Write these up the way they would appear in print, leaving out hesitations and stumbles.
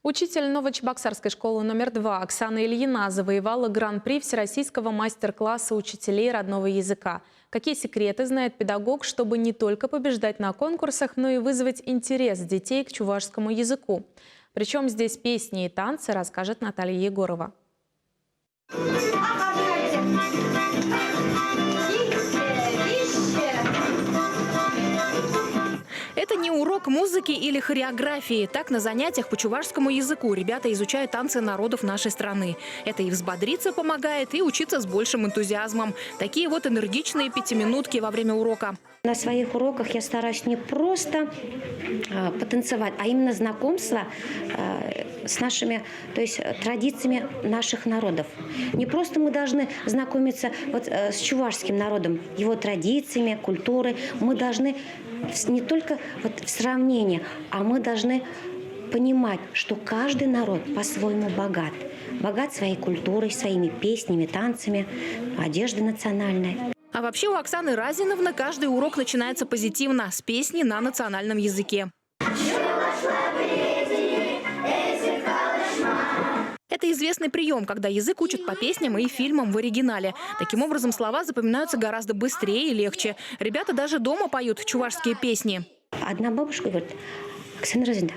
Учитель Новочебоксарской школы номер 2 Оксана Ильина завоевала гран-при всероссийского мастер-класса учителей родного языка. Какие секреты знает педагог, чтобы не только побеждать на конкурсах, но и вызвать интерес детей к чувашскому языку? Причем здесь песни и танцы, расскажет Наталья Егорова. Это не урок музыки или хореографии. Так, на занятиях по чувашскому языку ребята изучают танцы народов нашей страны. Это и взбодриться помогает, и учиться с большим энтузиазмом. Такие вот энергичные пятиминутки во время урока. На своих уроках я стараюсь не просто потанцевать, а именно знакомство с нашими, то есть традициями наших народов. Не просто мы должны знакомиться вот с чувашским народом, его традициями, культурой. Мы должны не только вот в сравнении, а мы должны понимать, что каждый народ по-своему богат. Богат своей культурой, своими песнями, танцами, одеждой национальной. А вообще у Оксаны Разиновны каждый урок начинается позитивно, с песни на национальном языке. Это известный прием, когда язык учат по песням и фильмам в оригинале. Таким образом, слова запоминаются гораздо быстрее и легче. Ребята даже дома поют чувашские песни. Одна бабушка говорит: Оксана Разиновна,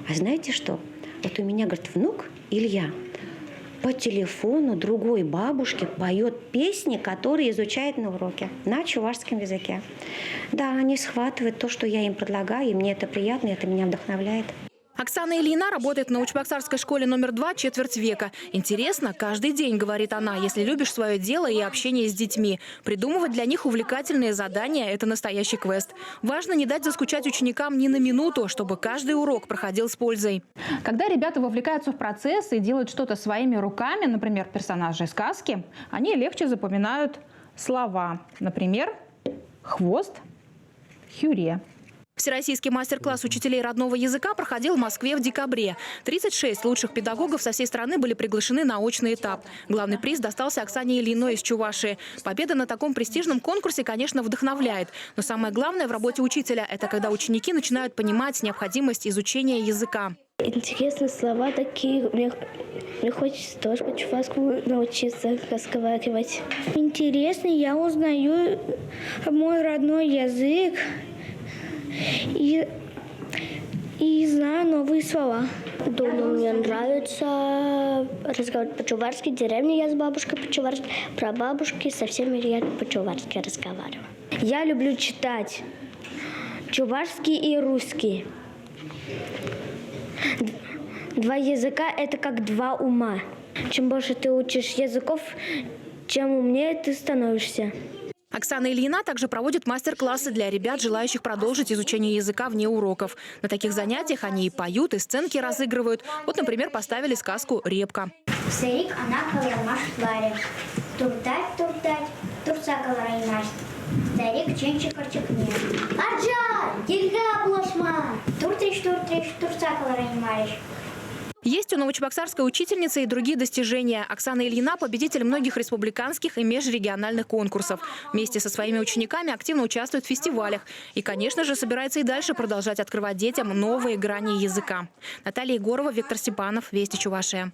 а знаете что? Вот у меня, говорит, внук Илья по телефону другой бабушке поет песни, которые изучает на уроке на чувашском языке. Да, они схватывают то, что я им предлагаю, и мне это приятно, это меня вдохновляет. Оксана Ильина работает в Новочебоксарской школе номер 2 четверть века. Интересно каждый день, говорит она, если любишь свое дело и общение с детьми. Придумывать для них увлекательные задания – это настоящий квест. Важно не дать заскучать ученикам ни на минуту, чтобы каждый урок проходил с пользой. Когда ребята вовлекаются в процесс и делают что-то своими руками, например, персонажи сказки, они легче запоминают слова. Например, хвост, хюре. Всероссийский мастер-класс учителей родного языка проходил в Москве в декабре. 36 лучших педагогов со всей страны были приглашены на очный этап. Главный приз достался Оксане Ильиной из Чувашии. Победа на таком престижном конкурсе, конечно, вдохновляет. Но самое главное в работе учителя – это когда ученики начинают понимать необходимость изучения языка. Интересные слова такие. Мне хочется тоже по-чувашскому научиться разговаривать. Интересно, я узнаю мой родной язык. И знаю новые слова. Дома мне нравится разговаривать по-чувашски. В деревне я с бабушкой по-чувашски. Про бабушки со всеми я по-чувашски разговариваю. Я люблю читать чувашский и русский. Два языка – это как два ума. Чем больше ты учишь языков, чем умнее ты становишься. Оксана Ильина также проводит мастер-классы для ребят, желающих продолжить изучение языка вне уроков. На таких занятиях они и поют, и сценки разыгрывают. Вот, например, поставили сказку «Репка». Сырик, она калармаш твари. Туртать, турца калараймаш. Старик, ченчик, не. Арджа, дельга блошма. Туртриш, турца калараймаш. Есть у новочебоксарской учительницы и другие достижения. Оксана Ильина – победитель многих республиканских и межрегиональных конкурсов. Вместе со своими учениками активно участвует в фестивалях. И, конечно же, собирается и дальше продолжать открывать детям новые грани языка. Наталья Егорова, Виктор Степанов, Вести Чувашия.